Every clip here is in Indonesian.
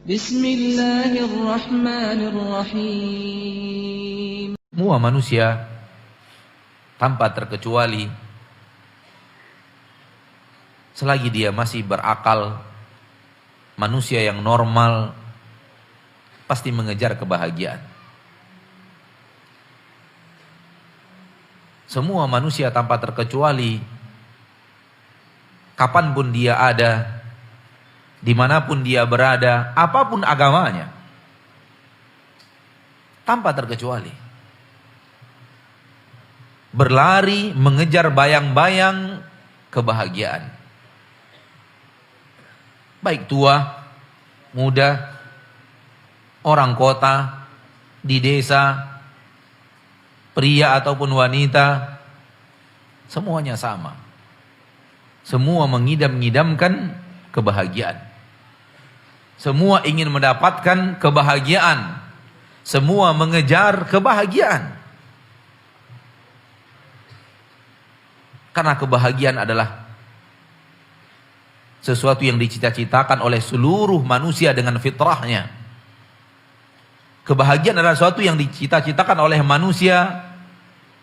Bismillahirrahmanirrahim. Semua manusia tanpa terkecuali, selagi dia masih berakal, manusia yang normal pasti mengejar kebahagiaan. Semua manusia tanpa terkecuali, kapanpun dia ada, dimanapun dia berada, apapun agamanya, tanpa terkecuali, berlari mengejar bayang-bayang kebahagiaan. Baik tua, muda, orang kota, di desa, pria ataupun wanita, semuanya sama. Semua mengidam-ngidamkan kebahagiaan. Semua ingin mendapatkan kebahagiaan. Semua mengejar kebahagiaan. Karena kebahagiaan adalah sesuatu yang dicita-citakan oleh seluruh manusia dengan fitrahnya. Kebahagiaan adalah sesuatu yang dicita-citakan oleh manusia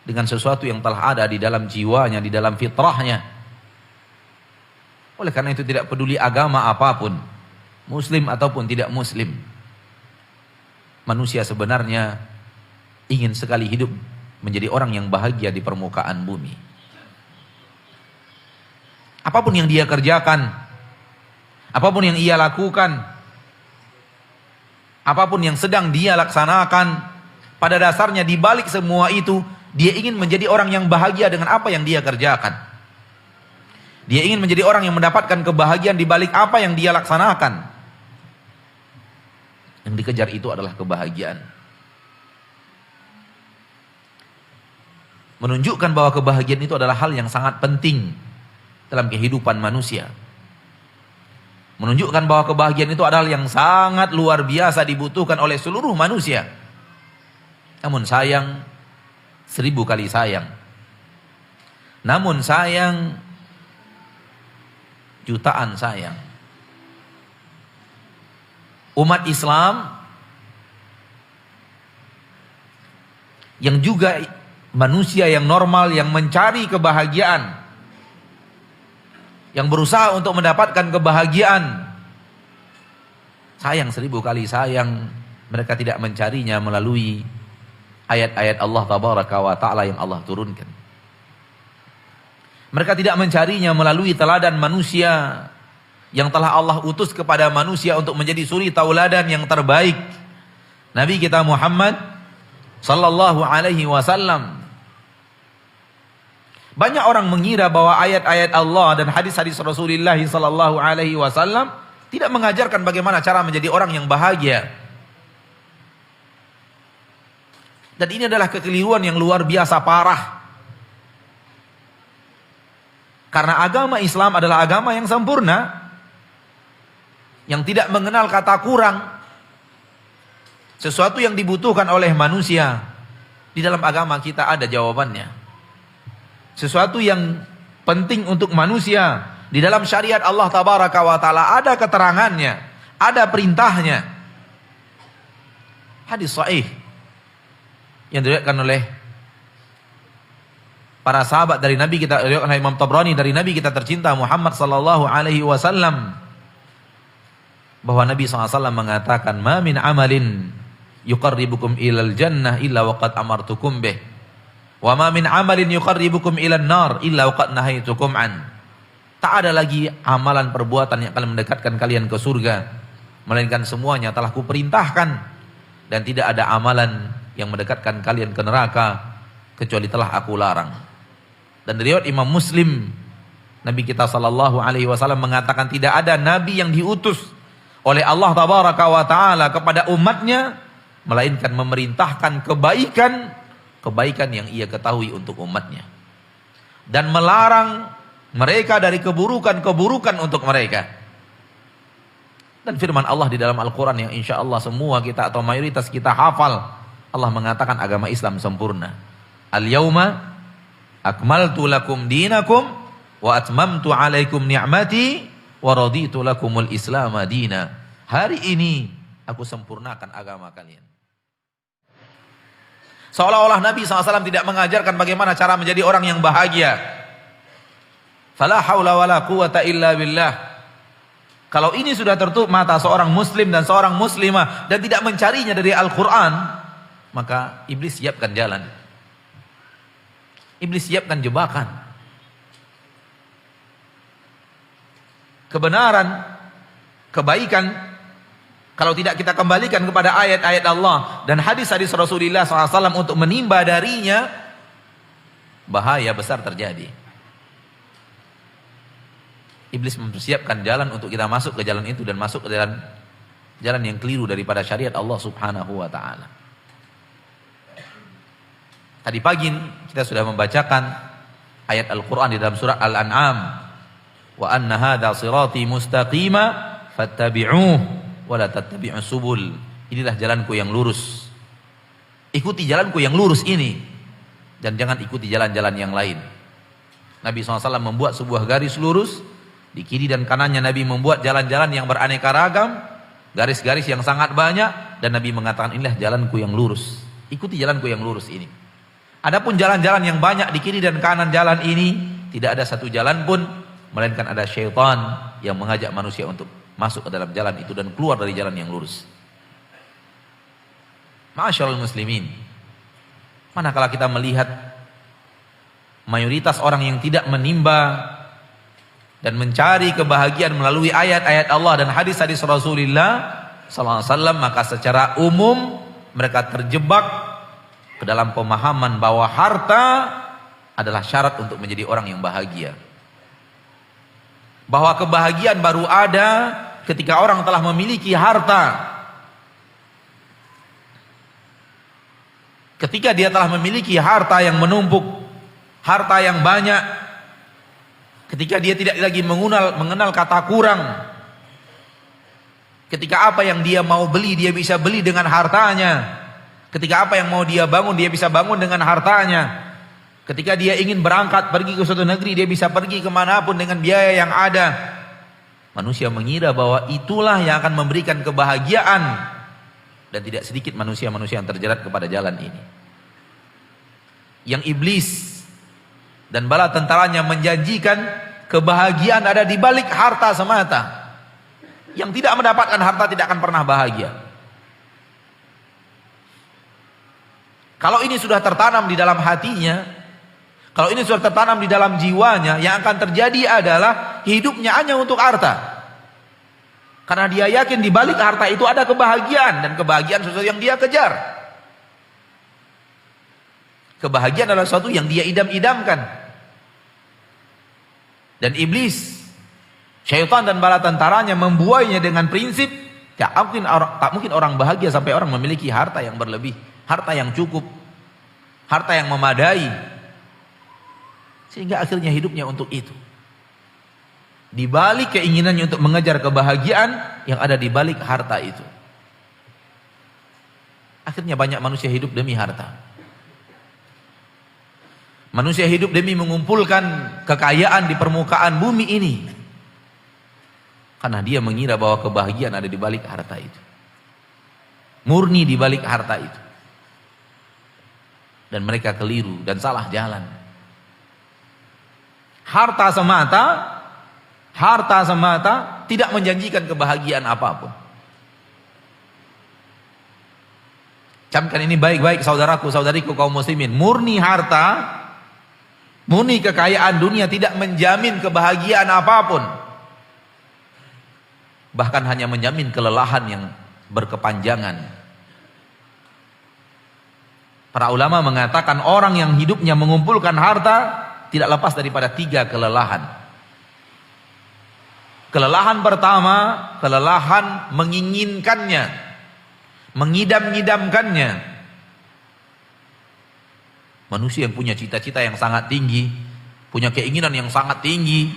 dengan sesuatu yang telah ada di dalam jiwanya, di dalam fitrahnya. Oleh karena itu tidak peduli agama apapun, muslim ataupun tidak muslim, manusia sebenarnya ingin sekali hidup menjadi orang yang bahagia di permukaan bumi. Apapun yang dia kerjakan, apapun yang ia lakukan, apapun yang sedang dia laksanakan, pada dasarnya di balik semua itu, dia ingin menjadi orang yang bahagia dengan apa yang dia kerjakan. Dia ingin menjadi orang yang mendapatkan kebahagiaan di balik apa yang dia laksanakan. Yang dikejar itu adalah kebahagiaan. Menunjukkan bahwa kebahagiaan itu adalah hal yang sangat penting dalam kehidupan manusia. Menunjukkan bahwa kebahagiaan itu adalah yang sangat luar biasa dibutuhkan oleh seluruh manusia. Namun sayang, 1000 kali sayang. Namun sayang, jutaan sayang. Umat Islam yang juga manusia yang normal, yang mencari kebahagiaan, yang berusaha untuk mendapatkan kebahagiaan, sayang 1000 kali sayang, mereka tidak mencarinya melalui ayat-ayat Allah Tabaraka wa Ta'ala yang Allah turunkan. Mereka tidak mencarinya melalui teladan manusia yang telah Allah utus kepada manusia untuk menjadi suri tauladan yang terbaik, Nabi kita Muhammad sallallahu alaihi wasallam. Banyak orang mengira bahwa ayat-ayat Allah dan hadis-hadis Rasulullah sallallahu alaihi wasallam tidak mengajarkan bagaimana cara menjadi orang yang bahagia. Dan ini adalah kekeliruan yang luar biasa parah. Karena agama Islam adalah agama yang sempurna, yang tidak mengenal kata kurang. Sesuatu yang dibutuhkan oleh manusia, di dalam agama kita ada jawabannya. Sesuatu yang penting untuk manusia, di dalam syariat Allah Tabaraka wa Ta'ala ada keterangannya, ada perintahnya. Hadis sahih yang diriwayatkan oleh para sahabat dari Nabi kita, Imam Tabrani dari Nabi kita tercinta Muhammad sallallahu alaihi wasallam, bahwa Nabi SAW mengatakan, "Ma min amalin yuqarribukum ilal jannah illa waqad amartukum bih, wa ma min amalin yuqarribukum ilan nar illa waqad nahaitukum an." Tak ada lagi amalan perbuatan yang akan mendekatkan kalian ke surga, melainkan semuanya telah kuperintahkan, dan tidak ada amalan yang mendekatkan kalian ke neraka kecuali telah aku larang. Dan riwayat Imam Muslim, Nabi kita sallallahu alaihi wasallam mengatakan tidak ada nabi yang diutus oleh Allah Tabaraka wa Ta'ala kepada umatnya melainkan memerintahkan kebaikan yang ia ketahui untuk umatnya, dan melarang mereka dari keburukan untuk mereka. Dan firman Allah di dalam Al-Quran yang insya Allah semua kita atau mayoritas kita hafal, Allah mengatakan agama Islam sempurna. Al-yawma akmaltu lakum dinakum wa atmamtu alaikum ni'mati wa raditu lakumul islam dina. hari ini aku sempurnakan agama kalian. Seolah-olah Nabi SAW tidak mengajarkan bagaimana cara menjadi orang yang bahagia. Fala haula wala quwata illa billah. Kalau ini sudah tertutup mata seorang muslim dan seorang muslimah dan tidak mencarinya dari Al-Quran, maka iblis siapkan jalan. Iblis siapkan jebakan. Kebenaran, kebaikan, kalau tidak kita kembalikan kepada ayat-ayat Allah dan hadis-hadis Rasulullah SAW untuk menimba darinya, bahaya besar terjadi. Iblis mempersiapkan jalan untuk kita masuk ke jalan itu dan masuk ke jalan yang keliru daripada syariat Allah Subhanahu wa taala. Tadi pagi kita sudah membacakan ayat Al-Qur'an di dalam surah Al-An'am. Wa anna hadza sirati mustaqima fattabi'uhu wa la tattabi'us subul. Inilah jalanku yang lurus. Ikuti jalanku yang lurus ini dan jangan ikuti jalan-jalan yang lain. Nabi SAW membuat sebuah garis lurus. Di kiri dan kanannya Nabi membuat jalan-jalan yang beraneka ragam, garis-garis yang sangat banyak, dan Nabi mengatakan inilah jalanku yang lurus. Ikuti jalanku yang lurus ini. Adapun jalan-jalan yang banyak di kiri dan kanan jalan ini, tidak ada satu jalan pun, melainkan ada syaitan yang mengajak manusia untuk masuk ke dalam jalan itu dan keluar dari jalan yang lurus. Ma'asyiral muslimin, manakala kita melihat mayoritas orang yang tidak menimba dan mencari kebahagiaan melalui ayat-ayat Allah dan hadis-hadis Rasulullah sallallahu alaihi wasallam, maka secara umum mereka terjebak ke dalam pemahaman bahwa harta adalah syarat untuk menjadi orang yang bahagia. Bahwa kebahagiaan baru ada ketika orang telah memiliki harta. Ketika dia telah memiliki harta yang menumpuk, harta yang banyak, ketika dia tidak lagi mengenal kata kurang. Ketika apa yang dia mau beli, dia bisa beli dengan hartanya. Ketika apa yang mau dia bangun, dia bisa bangun dengan hartanya. Ketika dia ingin berangkat pergi ke suatu negeri, dia bisa pergi kemanapun dengan biaya yang ada. Manusia mengira bahwa itulah yang akan memberikan kebahagiaan. Dan tidak sedikit manusia-manusia yang terjerat kepada jalan ini. Yang iblis dan bala tentaranya menjanjikan kebahagiaan ada di balik harta semata. Yang tidak mendapatkan harta tidak akan pernah bahagia. Kalau ini sudah tertanam di dalam hatinya, kalau ini sudah tertanam di dalam jiwanya, yang akan terjadi adalah hidupnya hanya untuk harta. Karena dia yakin di balik harta itu ada kebahagiaan, dan kebahagiaan sesuatu yang dia kejar. Kebahagiaan adalah sesuatu yang dia idam-idamkan. Dan iblis, syaitan dan bala tentaranya membuainya dengan prinsip tak mungkin orang bahagia sampai orang memiliki harta yang berlebih, harta yang cukup, harta yang memadai, sehingga akhirnya hidupnya untuk itu. Di balik keinginannya untuk mengejar kebahagiaan yang ada di balik harta itu, akhirnya banyak manusia hidup demi harta. Manusia hidup demi mengumpulkan kekayaan di permukaan bumi ini. Karena dia mengira bahwa kebahagiaan ada di balik harta itu. Murni di balik harta itu. Dan mereka keliru dan salah jalan. Harta semata tidak menjanjikan kebahagiaan apapun. Camkan ini baik-baik saudaraku, saudariku kaum muslimin. Murni harta, murni kekayaan dunia tidak menjamin kebahagiaan apapun. Bahkan hanya menjamin kelelahan yang berkepanjangan. Para ulama mengatakan orang yang hidupnya mengumpulkan harta tidak lepas daripada 3 kelelahan. Kelelahan pertama, kelelahan menginginkannya, mengidam-ngidamkannya. Manusia yang punya cita-cita yang sangat tinggi, punya keinginan yang sangat tinggi,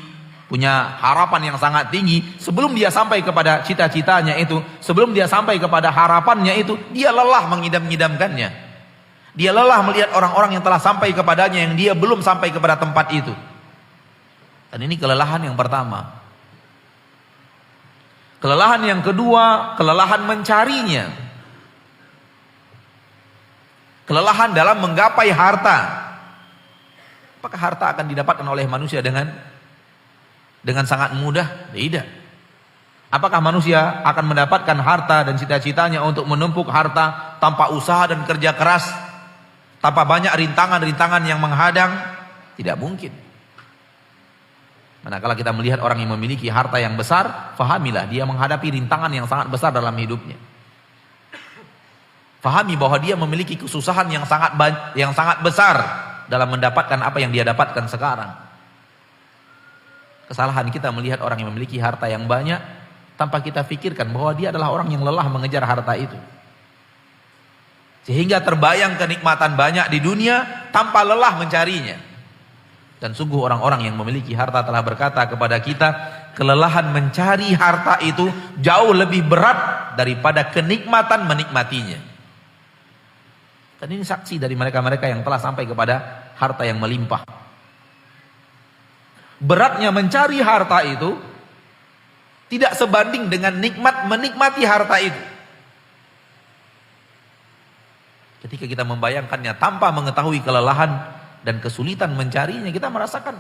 punya harapan yang sangat tinggi, sebelum dia sampai kepada cita-citanya itu, sebelum dia sampai kepada harapannya itu, dia lelah mengidam-ngidamkannya. Dia lelah melihat orang-orang yang telah sampai kepadanya yang dia belum sampai kepada tempat itu. Dan ini kelelahan yang pertama. Kelelahan yang kedua, kelelahan mencarinya. Kelelahan dalam menggapai harta. Apakah harta akan didapatkan oleh manusia dengan sangat mudah? Tidak. Apakah manusia akan mendapatkan harta dan cita-citanya untuk menumpuk harta tanpa usaha dan kerja keras, tanpa banyak rintangan-rintangan yang menghadang? Tidak mungkin. Manakala kita melihat orang yang memiliki harta yang besar, fahamilah dia menghadapi rintangan yang sangat besar dalam hidupnya. Fahami bahwa dia memiliki kesusahan yang sangat besar dalam mendapatkan apa yang dia dapatkan sekarang. Kesalahan kita melihat orang yang memiliki harta yang banyak tanpa kita pikirkan bahwa dia adalah orang yang lelah mengejar harta itu. Sehingga terbayang kenikmatan banyak di dunia tanpa lelah mencarinya. Dan sungguh orang-orang yang memiliki harta telah berkata kepada kita, kelelahan mencari harta itu jauh lebih berat daripada kenikmatan menikmatinya. Dan ini saksi dari mereka-mereka yang telah sampai kepada harta yang melimpah. Beratnya mencari harta itu tidak sebanding dengan nikmat menikmati harta itu. Ketika kita membayangkannya tanpa mengetahui kelelahan dan kesulitan mencarinya, kita merasakan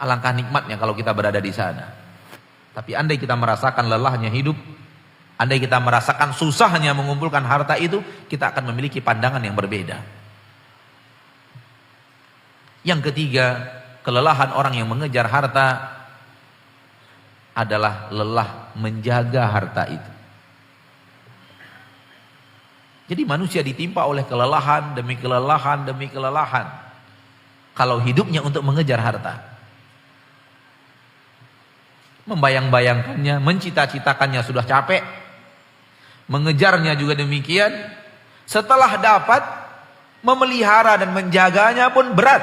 alangkah nikmatnya kalau kita berada di sana. Tapi andai kita merasakan lelahnya hidup, andai kita merasakan susahnya mengumpulkan harta itu, kita akan memiliki pandangan yang berbeda. Yang ketiga, kelelahan orang yang mengejar harta adalah lelah menjaga harta itu. Jadi manusia ditimpa oleh kelelahan demi kelelahan demi kelelahan kalau hidupnya untuk mengejar harta. Membayang-bayangkannya, mencita-citakannya sudah capek, mengejarnya juga demikian. Setelah dapat, memelihara dan menjaganya pun berat.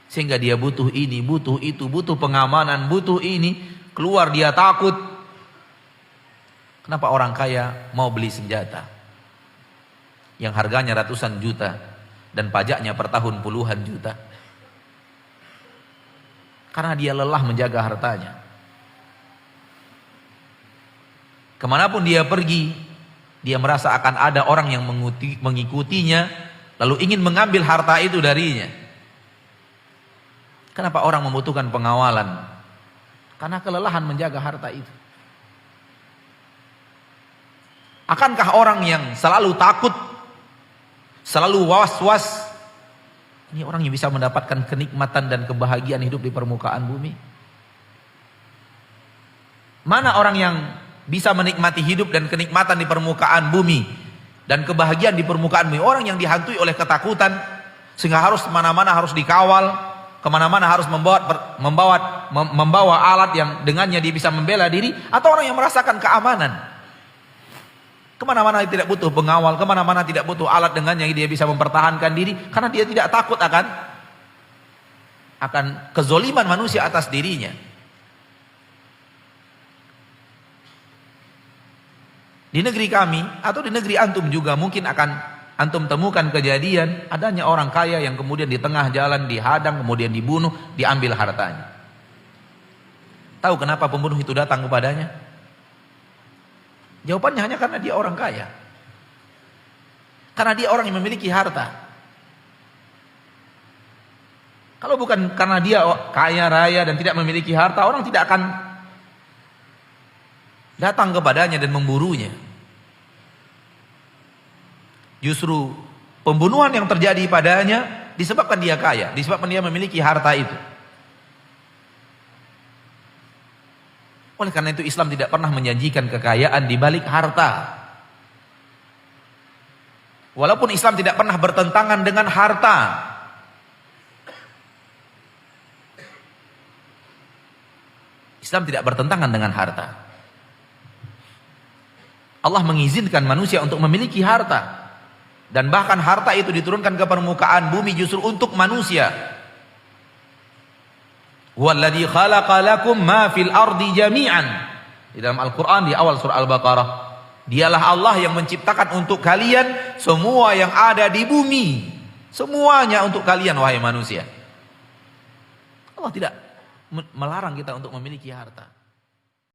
Sehingga dia butuh ini, butuh itu, butuh pengamanan, butuh ini. Keluar dia takut. Kenapa orang kaya mau beli senjata yang harganya ratusan juta dan pajaknya per tahun puluhan juta? Karena dia lelah menjaga hartanya. Kemanapun dia pergi, dia merasa akan ada orang yang mengikutinya, lalu ingin mengambil harta itu darinya. Kenapa orang membutuhkan pengawalan? Karena kelelahan menjaga harta itu. Akankah orang yang selalu takut, selalu was-was, ini orang yang bisa mendapatkan kenikmatan dan kebahagiaan hidup di permukaan bumi? Mana orang yang bisa menikmati hidup dan kenikmatan di permukaan bumi dan kebahagiaan di permukaan bumi? Orang yang dihantui oleh ketakutan sehingga harus kemana-mana harus dikawal, kemana-mana harus membawa alat yang dengannya dia bisa membela diri, atau orang yang merasakan keamanan, kemana-mana tidak butuh pengawal, kemana-mana tidak butuh alat dengannya dia bisa mempertahankan diri karena dia tidak takut akan kezoliman manusia atas dirinya. Di negeri kami atau di negeri antum juga mungkin akan antum temukan kejadian adanya orang kaya yang kemudian di tengah jalan dihadang, kemudian dibunuh, diambil hartanya. Tahu kenapa pembunuh itu datang kepadanya? Jawabannya hanya karena dia orang kaya. Karena dia orang yang memiliki harta. Kalau bukan karena dia kaya raya dan tidak memiliki harta, orang tidak akan datang kepadanya dan memburunya. Justru pembunuhan yang terjadi padanya disebabkan dia kaya, disebabkan dia memiliki harta itu. Oleh karena itu Islam tidak pernah menjanjikan kekayaan di balik harta. Walaupun Islam tidak pernah bertentangan dengan harta. Islam tidak bertentangan dengan harta. Allah mengizinkan manusia untuk memiliki harta. Dan bahkan harta itu diturunkan ke permukaan bumi justru untuk manusia. Walladzi khalaqa lakum ma fil ardi jami'an. Di dalam Al-Qur'an di awal surah Al-Baqarah, dialah Allah yang menciptakan untuk kalian semua yang ada di bumi. Semuanya untuk kalian wahai manusia. Allah tidak melarang kita untuk memiliki harta.